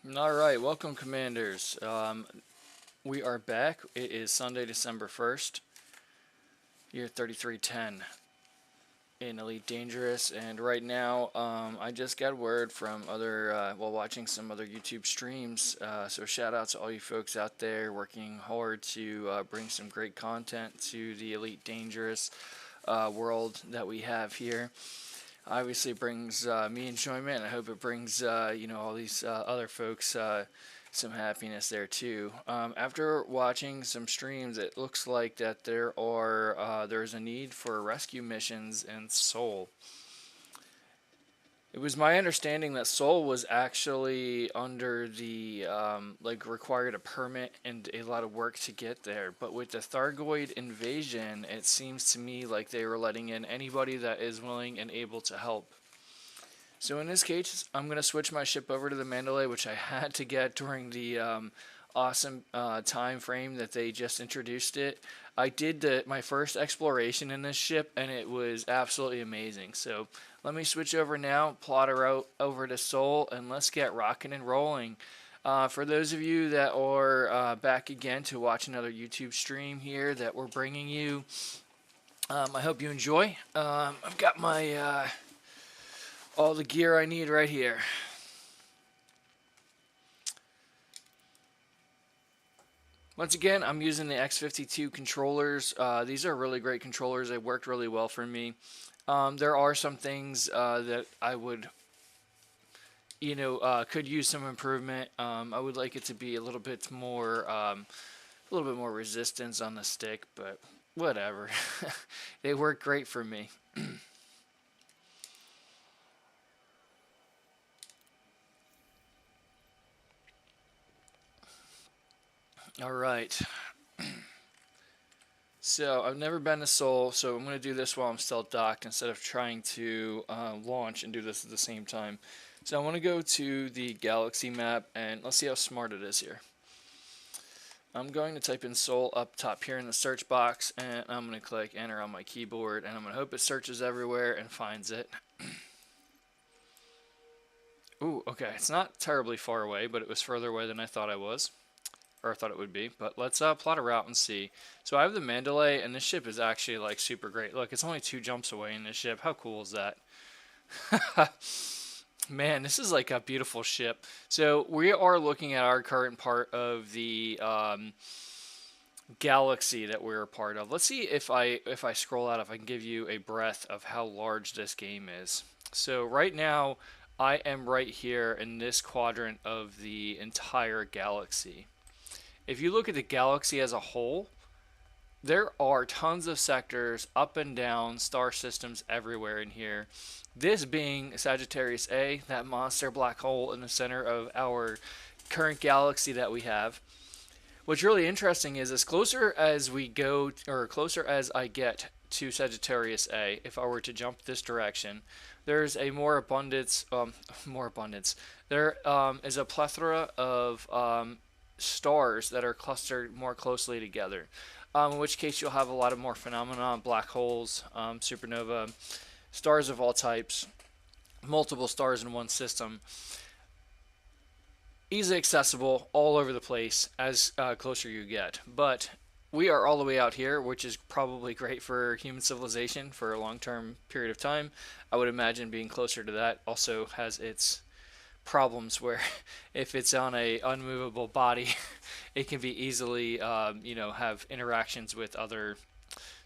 All right, welcome, Commanders. We are back. It is Sunday, December 1st, year 3310 in Elite Dangerous. And right now, I just got word from while watching some other YouTube streams. So shout out to all you folks out there working hard to bring some great content to the Elite Dangerous world that we have here. Obviously brings me enjoyment. I hope it brings all these other folks some happiness there too. After watching some streams, it looks like that there's a need for rescue missions in Seoul. It was my understanding that Seoul was actually under the required a permit and a lot of work to get there. But with the Thargoid invasion, it seems to me like they were letting in anybody that is willing and able to help. So in this case, I'm going to switch my ship over to the Mandalay, which I had to get during the awesome time frame that they just introduced it. I did my first exploration in this ship, and it was absolutely amazing. So let me switch over now, plot her out over to Seoul, and let's get rocking and rolling. For those of you that are back again to watch another YouTube stream here that we're bringing you, I hope you enjoy. I've got my all the gear I need right here. Once again, I'm using the X52 controllers. These are really great controllers. They worked really well for me. There are some things that I would, could use some improvement. I would like it to be a little bit more resistance on the stick, but whatever. They work great for me. All right. So I've never been to Seoul, so I'm going to do this while I'm still docked instead of trying to launch and do this at the same time. So I want to go to the galaxy map, and let's see how smart it is here. I'm going to type in Seoul up top here in the search box, and I'm going to click enter on my keyboard, and I'm going to hope it searches everywhere and finds it. Ooh, okay, it's not terribly far away, but it was further away than I thought I was. Or I thought it would be, but let's plot a route and see. So I have the Mandalay, and this ship is actually like super great. Look, it's only 2 jumps away in this ship. How cool is that? Man, this is like a beautiful ship. So we are looking at our current part of the galaxy that we're a part of. Let's see if I scroll out, if I can give you a breath of how large this game is. So right now, I am right here in this quadrant of the entire galaxy. If you look at the galaxy as a whole, there are tons of sectors up and down, star systems everywhere in here. This being Sagittarius A, that monster black hole in the center of our current galaxy that we have. What's really interesting is as closer as we go, or closer as I get to Sagittarius A, if I were to jump this direction, there's a more abundance. There is a plethora of stars that are clustered more closely together. In which case you'll have a lot of more phenomena, black holes, supernova, stars of all types, multiple stars in one system. Easily accessible all over the place as closer you get. But we are all the way out here, which is probably great for human civilization for a long-term period of time. I would imagine being closer to that also has its problems where if it's on a unmovable body, it can be easily, have interactions with other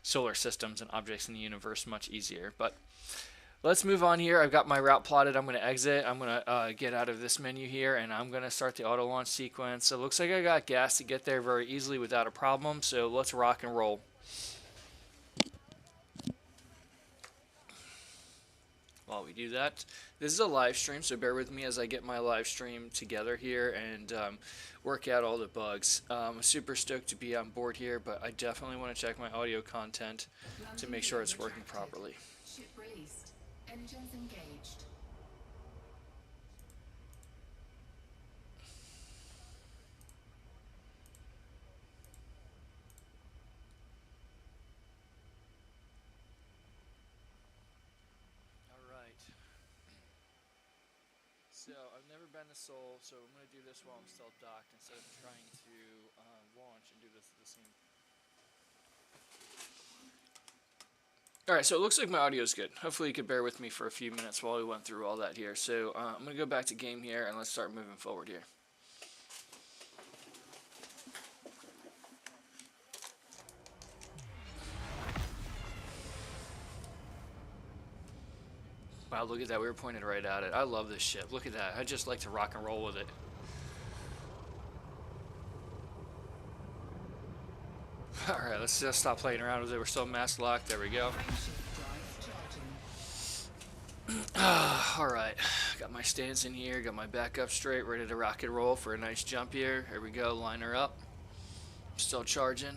solar systems and objects in the universe much easier. But let's move on here. I've got my route plotted. I'm going to exit. I'm going to get out of this menu here, and I'm going to start the auto launch sequence. So it looks like I got gas to get there very easily without a problem. So let's rock and roll. While we do that, this is a live stream, so bear with me as I get my live stream together here and work out all the bugs. I'm super stoked to be on board here, but I definitely want to check my audio content to make sure it's working properly. Ship released. Engines engaged. All right. So I've never been to Seoul, so I'm gonna do this while I'm still docked instead of trying to launch and do this at the same. All right, so it looks like my audio is good. Hopefully you could bear with me for a few minutes while we went through all that here. So I'm gonna go back to game here and let's start moving forward here. Wow, look at that. We were pointed right at it. I love this ship. Look at that. I just like to rock and roll with it. Alright, let's just stop playing around with it. We're still mass locked. There we go. Alright, got my stance in here. Got my back up straight. Ready to rock and roll for a nice jump here. Here we go. Line her up. Still charging.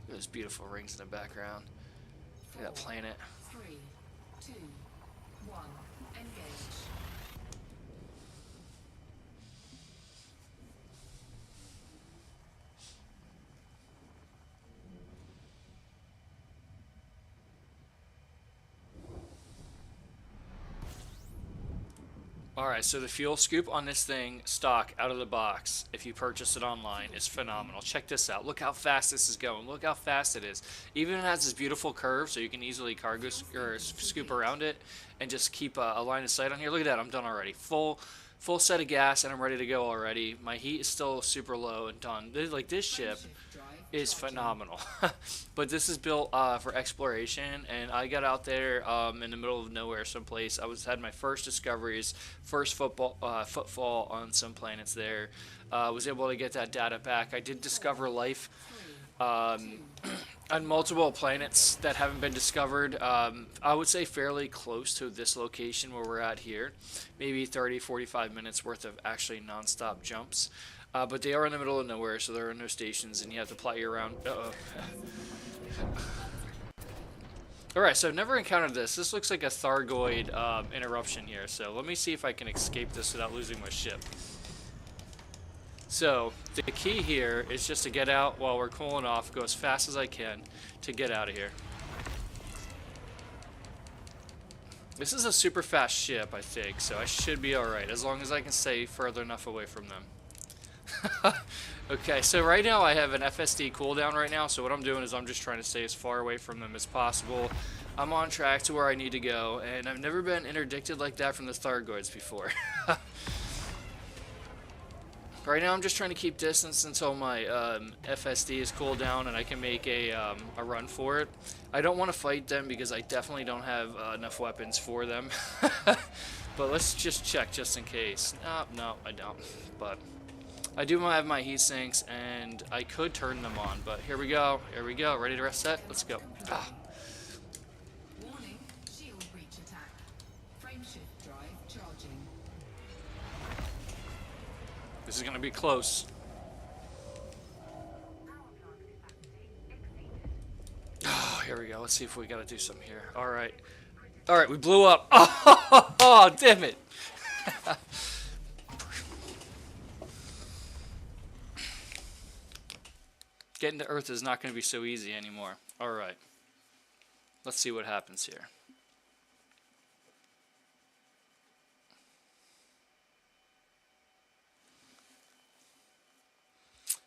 Those beautiful rings in the background. Look at that planet. 3, 2, 1. Engage. Alright, so the fuel scoop on this thing, stock, out of the box, if you purchase it online, is phenomenal. Check this out. Look how fast this is going. Look how fast it is. Even it has this beautiful curve, so you can easily cargo or scoop around it and just keep a line of sight on here. Look at that. I'm done already. Full set of gas, and I'm ready to go already. My heat is still super low and done. This ship is phenomenal. But this is built for exploration, and I got out there in the middle of nowhere someplace. Had my first discoveries, first footfall on some planets there. Was able to get that data back. I did discover life on multiple planets that haven't been discovered. I would say fairly close to this location where we're at here. Maybe 30-45 minutes worth of actually non-stop jumps. But they are in the middle of nowhere, so there are no stations, and you have to plot your around. Alright, so I've never encountered this. This looks like a Thargoid interruption here, so let me see if I can escape this without losing my ship. So, the key here is just to get out while we're cooling off, go as fast as I can to get out of here. This is a super fast ship, I think, so I should be alright, as long as I can stay further enough away from them. Okay, so right now I have an FSD cooldown right now, so what I'm doing is I'm just trying to stay as far away from them as possible. I'm on track to where I need to go, and I've never been interdicted like that from the Thargoids before. Right now I'm just trying to keep distance until my FSD is cooled down and I can make a run for it. I don't want to fight them because I definitely don't have enough weapons for them. But let's just check just in case. No, I don't. But I do have my heat sinks, and I could turn them on, but here we go. Here we go. Ready to reset? Let's go. Warning, shield breach attack. Frameshift drive charging. This is going to be close. Oh, here we go. Let's see if we got to do something here. All right. All right, we blew up. Oh, damn it. Getting to Earth is not going to be so easy anymore. Alright. Let's see what happens here.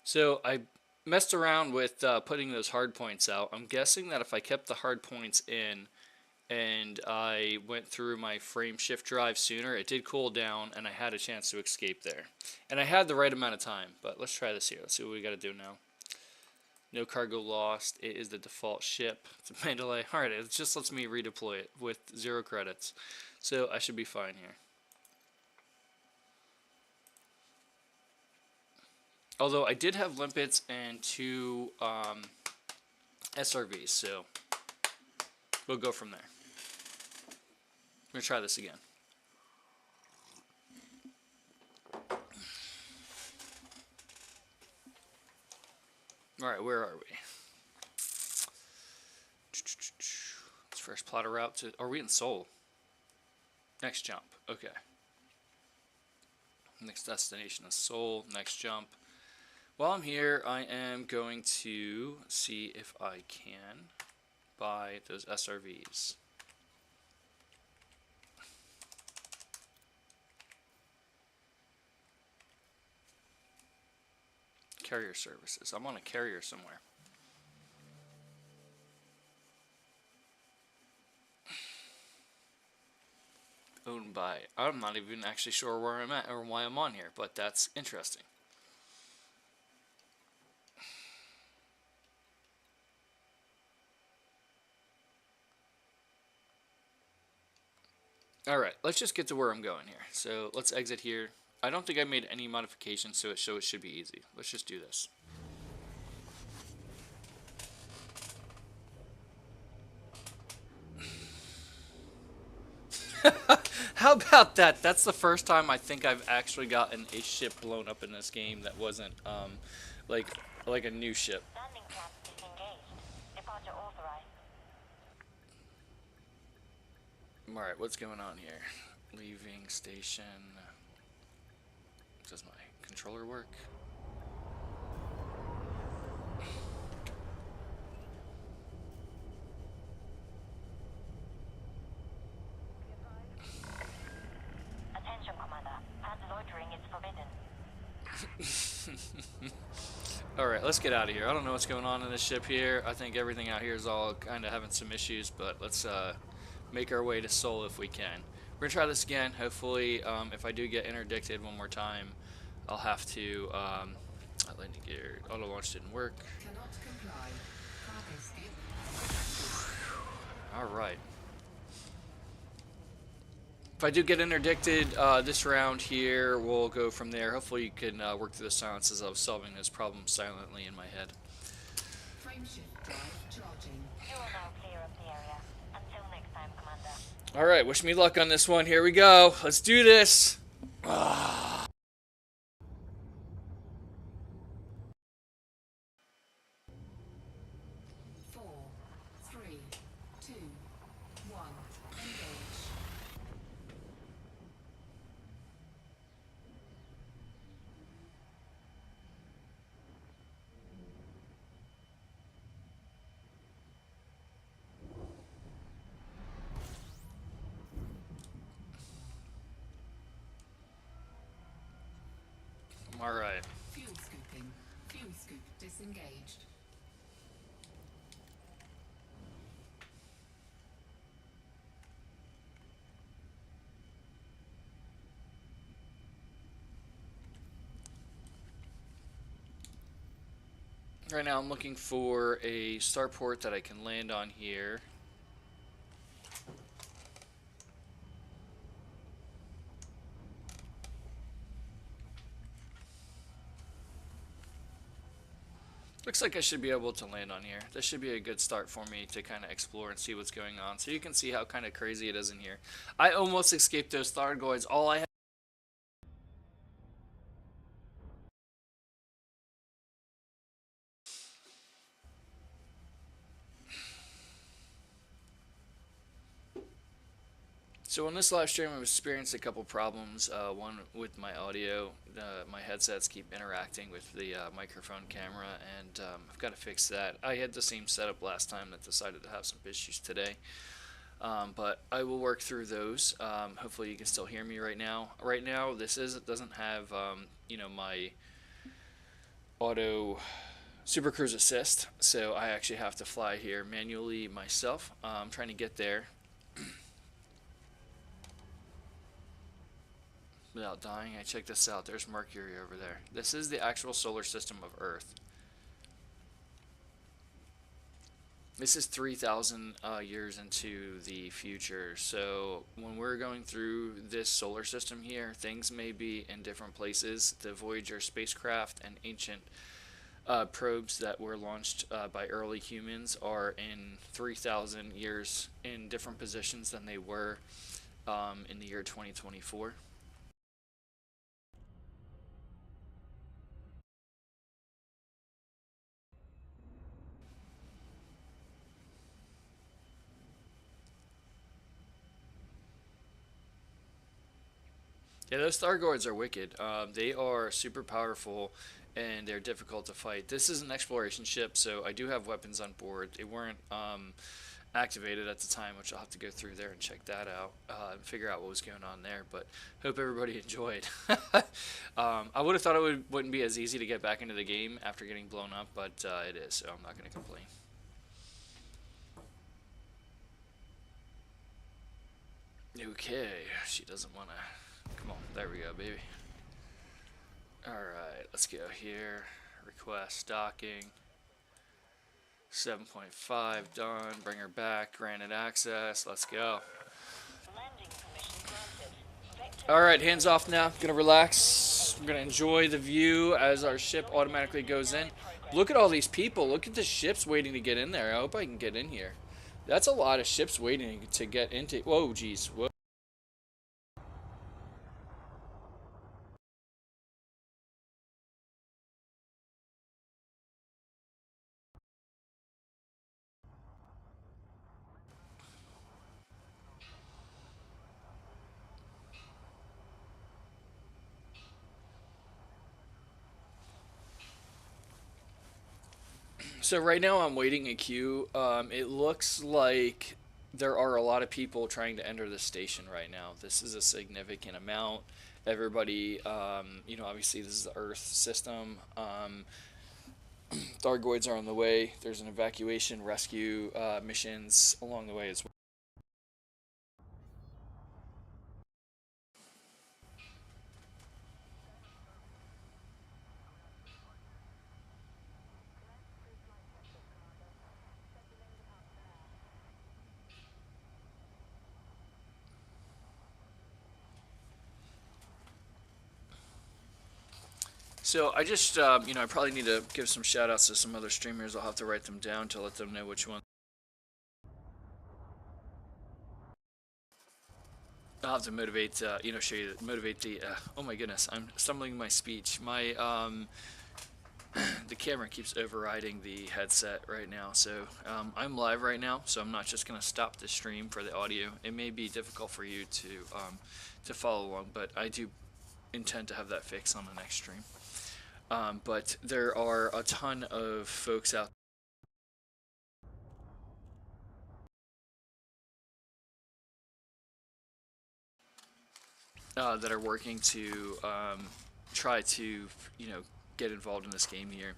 So I messed around with putting those hard points out. I'm guessing that if I kept the hard points in and I went through my frame shift drive sooner, it did cool down and I had a chance to escape there. And I had the right amount of time, but let's try this here. Let's see what we got to do now. No cargo lost. It is the default ship. It's a Mandalay. Alright, it just lets me redeploy it with 0 credits. So I should be fine here. Although I did have limpets and 2 SRVs, so we'll go from there. I'm going to try this again. Alright, where are we? Let's first plot a route to... Are we in Seoul? Next jump. Okay. Next destination is Seoul. Next jump. While I'm here, I am going to see if I can buy those SRVs. Carrier services. I'm on a carrier somewhere. Owned by. I'm not even actually sure where I'm at or why I'm on here, but that's interesting. Alright, let's just get to where I'm going here. So let's exit here. I don't think I made any modifications to it, so it should be easy. Let's just do this. How about that? That's the first time I think I've actually gotten a ship blown up in this game that wasn't like like a new ship. Landing trap disengaged. Departure authorized. Alright, what's going on here? Leaving station. Does my controller work? Attention, Commander. Pad loitering is forbidden. Alright, let's get out of here. I don't know what's going on in this ship here. I think everything out here is all kind of having some issues, but let's make our way to Seoul if we can. We're going to try this again. Hopefully, if I do get interdicted one more time, I'll have to... landing gear auto launch didn't work. Cannot comply. Cargo skip. Alright. If I do get interdicted this round here, we'll go from there. Hopefully you can work through the silence as I was solving this problem silently in my head. Frameshift drive charging. You are now clear of the area. Until next time, Commander. Alright, wish me luck on this one. Here we go. Let's do this. Four, three, two, one. Engage. Alright. Fuel scooping. Fuel scoop disengaged. Right now I'm looking for a starport that I can land on here. Looks like I should be able to land on here. This should be a good start for me to kind of explore and see what's going on. So you can see how kind of crazy it is in here. I almost escaped those Thargoids. All I had So on this live stream, I've experienced a couple problems. One with my audio, my headsets keep interacting with the microphone camera, and I've got to fix that. I had the same setup last time that decided to have some issues today, but I will work through those. Hopefully, you can still hear me right now. Right now, it doesn't have my auto Super Cruise Assist, so I actually have to fly here manually myself. I'm trying to get there without dying. I check this out. There's Mercury over there. This is the actual solar system of Earth. This is 3,000 years into the future. So when we're going through this solar system here, things may be in different places. The Voyager spacecraft and ancient probes that were launched by early humans are in 3,000 years in different positions than they were in the year 2024. Yeah, those Thargoids are wicked. They are super powerful, and they're difficult to fight. This is an exploration ship, so I do have weapons on board. They weren't activated at the time, which I'll have to go through there and check that out and figure out what was going on there. But hope everybody enjoyed. I would have thought wouldn't be as easy to get back into the game after getting blown up, but it is, so I'm not going to complain. Okay, she doesn't want to. Come on, there we go, baby. Alright, let's go here. Request docking. 7.5 done. Bring her back. Granted access. Let's go. Landing permission granted. Vector Alright, hands off now. Gonna relax. I'm gonna enjoy the view as our ship automatically goes in. Look at all these people. Look at the ships waiting to get in there. I hope I can get in here. That's a lot of ships waiting to get into. Whoa, geez. Whoa. So right now I'm waiting a queue. It looks like there are a lot of people trying to enter the station right now. This is a significant amount. Everybody, obviously this is the Earth system. Thargoids are on the way. There's an evacuation rescue missions along the way as well. So I just, I probably need to give some shout outs to some other streamers. I'll have to write them down to let them know which one. I'll have to motivate, show you, motivate the, oh my goodness, I'm stumbling my speech. The camera keeps overriding the headset right now. So I'm live right now, so I'm not just going to stop the stream for the audio. It may be difficult for you to follow along, but I do intend to have that fixed on the next stream. But there are a ton of folks out that are working to try to, get involved in this game here.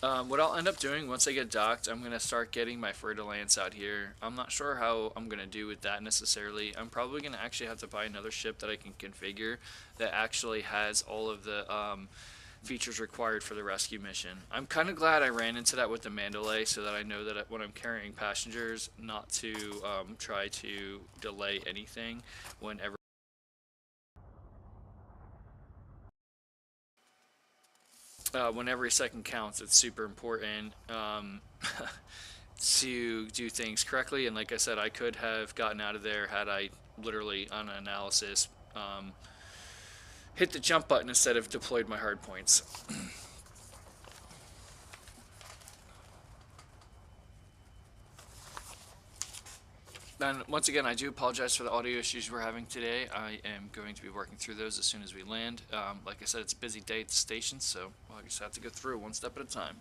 What I'll end up doing once I get docked, I'm going to start getting my Fer-de-Lance out here. I'm not sure how I'm going to do with that necessarily. I'm probably going to actually have to buy another ship that I can configure that actually has all of the features required for the rescue mission. I'm kind of glad I ran into that with the Mandalay so that I know that when I'm carrying passengers, not to try to delay anything whenever. When every second counts, it's super important to do things correctly. And like I said, I could have gotten out of there had I literally, on an analysis, hit the jump button instead of deployed my hard points. And once again, I do apologize for the audio issues we're having today. I am going to be working through those as soon as we land. Like I said, it's a busy day at the station, so I just have to go through one step at a time.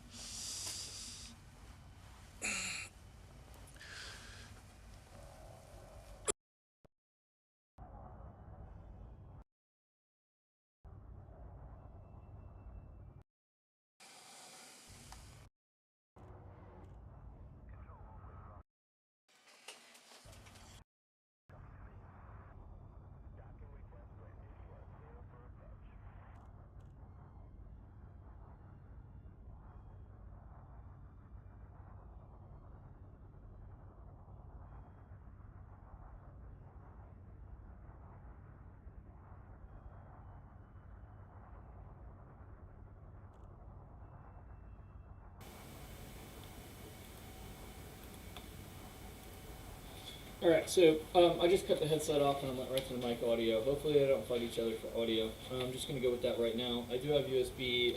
Alright, so I just cut the headset off and I went right to the mic audio. Hopefully they don't fight each other for audio. I'm just going to go with that right now. I do have USB,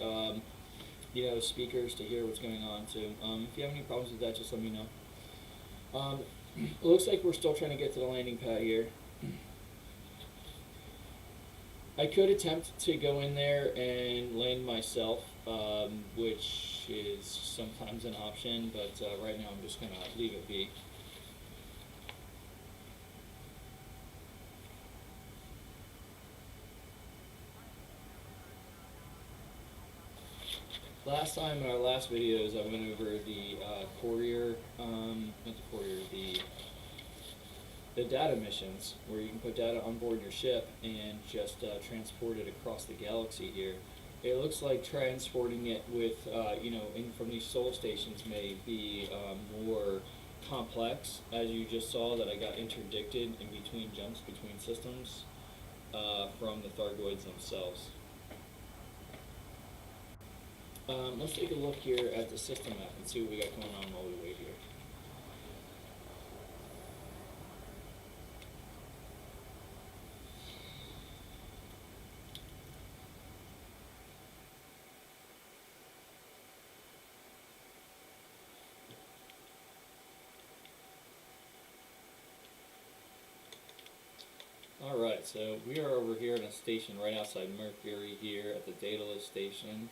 speakers to hear what's going on, so if you have any problems with that, just let me know. It looks like we're still trying to get to the landing pad here. I could attempt to go in there and land myself, which is sometimes an option, but right now I'm just going to leave it be. Last time in our last videos, I went over the courier, not the courier, the data missions, where you can put data on board your ship and just transport it across the galaxy here. It looks like transporting it with, in from these soul stations may be more complex, as you just saw that I got interdicted in between jumps between systems from the Thargoids themselves. Let's take a look here at the system map and see what we got going on while we wait here. Alright, so we are over here in a station right outside Mercury here at the Daedalus station.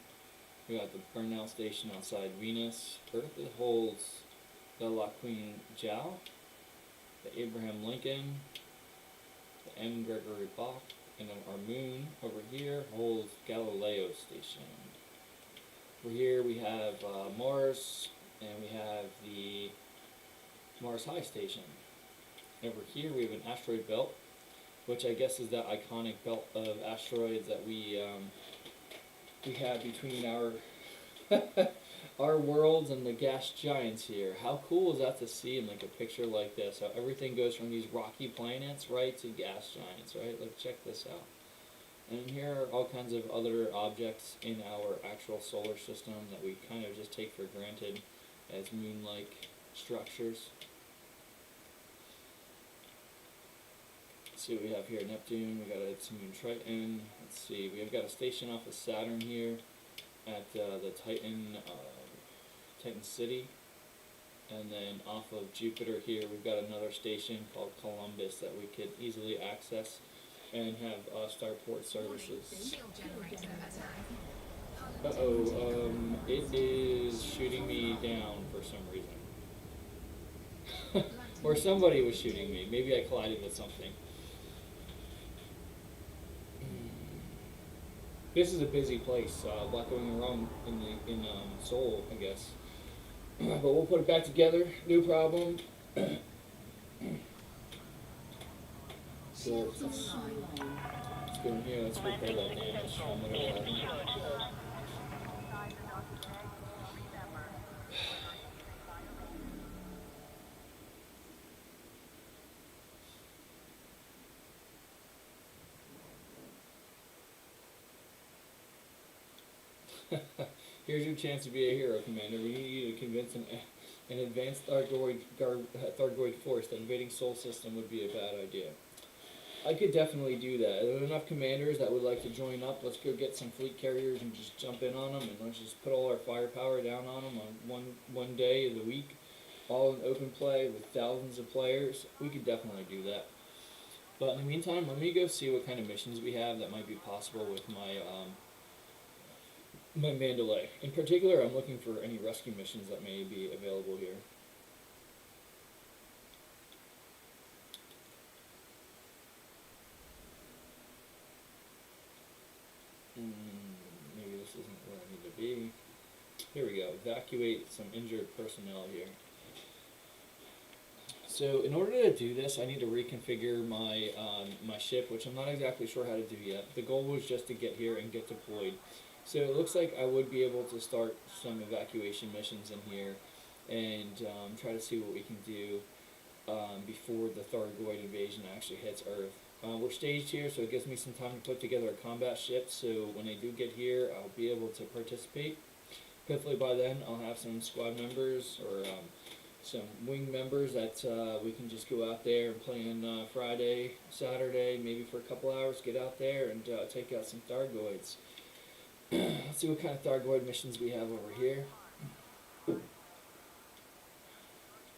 We got the Burnell station outside Venus. Earth that holds the La Queen Jiao, the Abraham Lincoln, the M. Gregory Bach, and then our moon over here holds Galileo station. Over here we have Mars, and we have the Mars High station. Over here we have an asteroid belt, which I guess is that iconic belt of asteroids that we have between our our worlds and the gas giants here. How cool is that to see in like a picture like this? How everything goes from these rocky planets right to gas giants, right? Like check this out. And here are all kinds of other objects in our actual solar system that we kind of just take for granted as moon-like structures. Let's see what we have here. Neptune, we got a moon Triton. Let's see, we've got a station off of Saturn here at the Titan City. And then off of Jupiter here, we've got another station called Columbus that we could easily access and have starport services. Uh-oh, it is shooting me down for some reason. Or somebody was shooting me. Maybe I collided with something. This is a busy place. A lot going wrong in Seoul, I guess. But we'll put it back together. No problem. So let's go in here. Let's repair that damage from whatever happened. Here's your chance to be a hero, Commander. We need you to convince an advanced Thargoid force that invading Sol system would be a bad idea. I could definitely do that. There are enough commanders that would like to join up. Let's go get some fleet carriers and just jump in on them, and let's just put all our firepower down on them on one day of the week, all in open play with thousands of players. We could definitely do that. But in the meantime, let me go see what kind of missions we have that might be possible with my Mandalay. In particular, I'm looking for any rescue missions that may be available here. Maybe this isn't where I need to be. Here we go. Evacuate some injured personnel here. So in order to do this, I need to reconfigure my my ship, which I'm not exactly sure how to do yet. The goal was just to get here and get deployed. So it looks like I would be able to start some evacuation missions in here and try to see what we can do before the Thargoid invasion actually hits Earth. We're staged here, so it gives me some time to put together a combat ship, so when they do get here, I'll be able to participate. Hopefully by then, I'll have some squad members or some wing members that we can just go out there and play on Friday, Saturday, maybe for a couple hours, get out there and take out some Thargoids. Let's see what kind of Thargoid missions we have over here.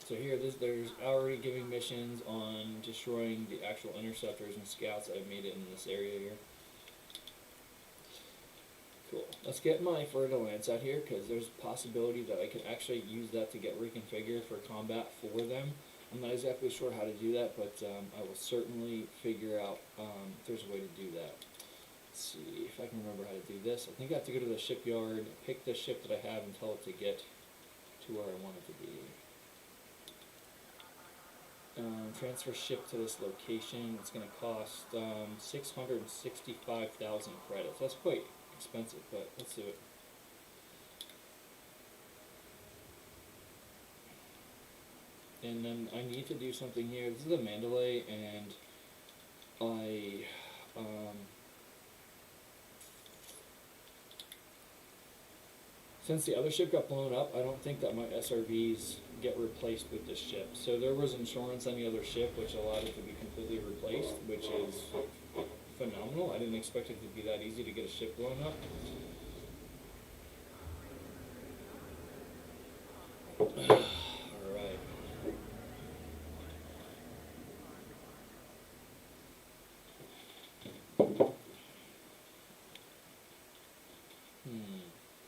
So here, there's already giving missions on destroying the actual interceptors and scouts that have made it in this area here. Cool. Let's get my Fertile Lance out here, because there's a possibility that I can actually use that to get reconfigured for combat for them. I'm not exactly sure how to do that, but I will certainly figure out if there's a way to do that. Let's see if I can remember how to do this. I think I have to go to the shipyard, pick the ship that I have, and tell it to get to where I want it to be. Transfer ship to this location. It's going to cost 665,000 credits. That's quite expensive, but let's do it. And then I need to do something here. This is a Mandalay, and since the other ship got blown up, I don't think that my SRVs get replaced with this ship. So there was insurance on the other ship, which allowed it to be completely replaced, which is phenomenal. I didn't expect it to be that easy to get a ship blown up. Alright.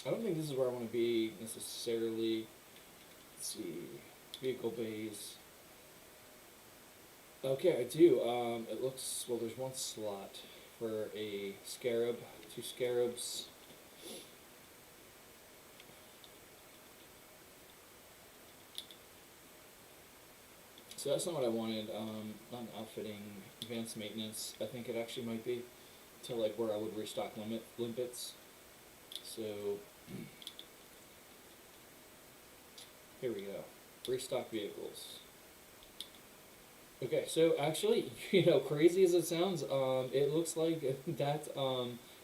I don't think this is where I want to be necessarily. Let's see. Vehicle bays. Okay, I do. It looks, well, there's one slot for a scarab, 2 scarabs. So that's not what I wanted. Not an outfitting, advanced maintenance. I think it actually might be to like where I would restock limpets. So here we go. Restock vehicles. Okay, so actually, crazy as it sounds, it looks like that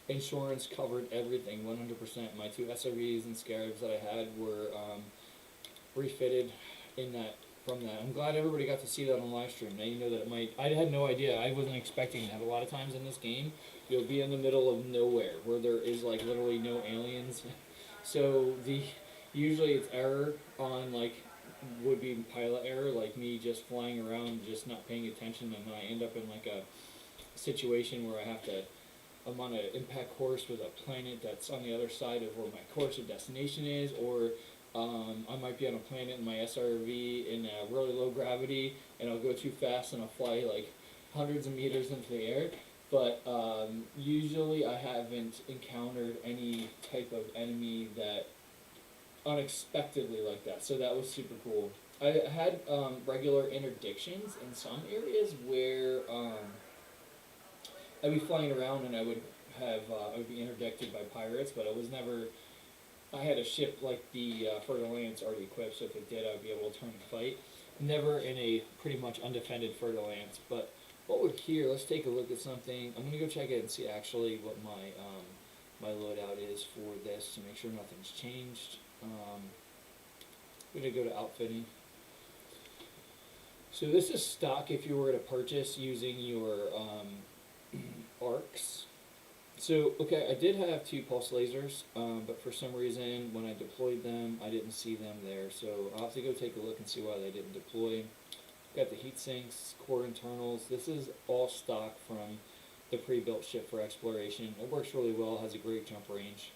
insurance covered everything 100%. My 2 SRVs and Scarabs that I had were refitted in that from that. I'm glad everybody got to see that on live stream. Now you know that it might. I had no idea. I wasn't expecting that. A lot of times in this game, you'll be in the middle of nowhere where there is like literally no aliens. So usually it's error on like would be pilot error, like me just flying around, just not paying attention, and then I end up in like a situation where I'm on an impact course with a planet that's on the other side of where my course or destination is, or I might be on a planet in my SRV in a really low gravity, and I'll go too fast and I'll fly like hundreds of meters into the air. But usually I haven't encountered any type of enemy that unexpectedly like that, so that was super cool. I had regular interdictions in some areas where I'd be flying around and I would be interdicted by pirates, but I had a ship like the Fer-de-Lance already equipped, so if it did, I would be able to turn and fight. Never in a pretty much undefended Fer-de-Lance, but while we're here, let's take a look at something. I'm gonna go check it and see actually what my my loadout is for this to make sure nothing's changed. We're going to go to outfitting. So this is stock if you were to purchase using your arcs. So, okay, I did have 2 pulse lasers, but for some reason when I deployed them, I didn't see them there. So I'll have to go take a look and see why they didn't deploy. Got the heat sinks, core internals. This is all stock from the pre-built ship for exploration. It works really well, has a great jump range.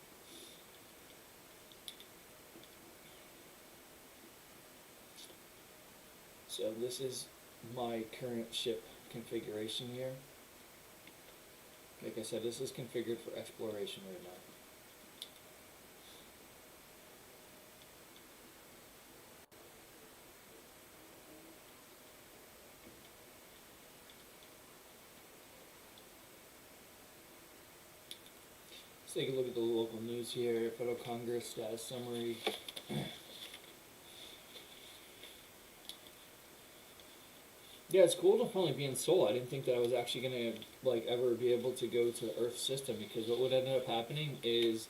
So this is my current ship configuration here. Like I said, this is configured for exploration right now. Let's take a look at the local news here. Federal Congress status summary. Yeah, it's cool to finally be in Seoul. I didn't think that I was actually gonna like ever be able to go to the Earth system, because what would end up happening is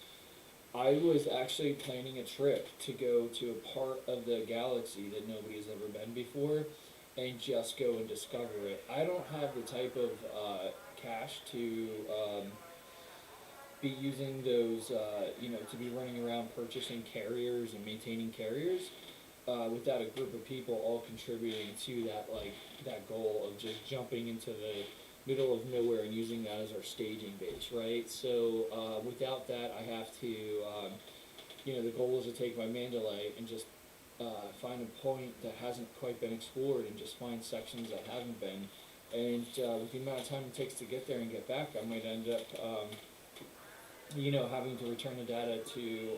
I was actually planning a trip to go to a part of the galaxy that nobody has ever been before, and just go and discover it. I don't have the type of cash to be using those, to be running around purchasing carriers and maintaining carriers. Without a group of people all contributing to that goal of just jumping into the middle of nowhere and using that as our staging base, right? So without that, I have to, the goal is to take my Mandalay and just find a point that hasn't quite been explored and just find sections that haven't been and with the amount of time it takes to get there and get back, I might end up, having to return the data to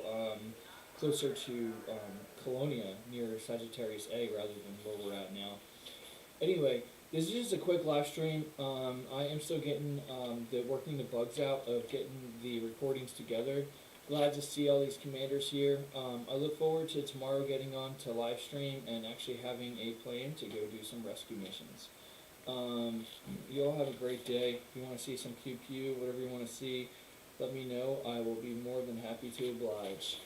closer to Colonia near Sagittarius A rather than where we're at now. Anyway, this is just a quick live stream. I am still getting working the bugs out of getting the recordings together. Glad to see all these commanders here. I look forward to tomorrow getting on to live stream and actually having a plan to go do some rescue missions. You all have a great day. If you want to see some QQ, whatever you want to see, let me know. I will be more than happy to oblige.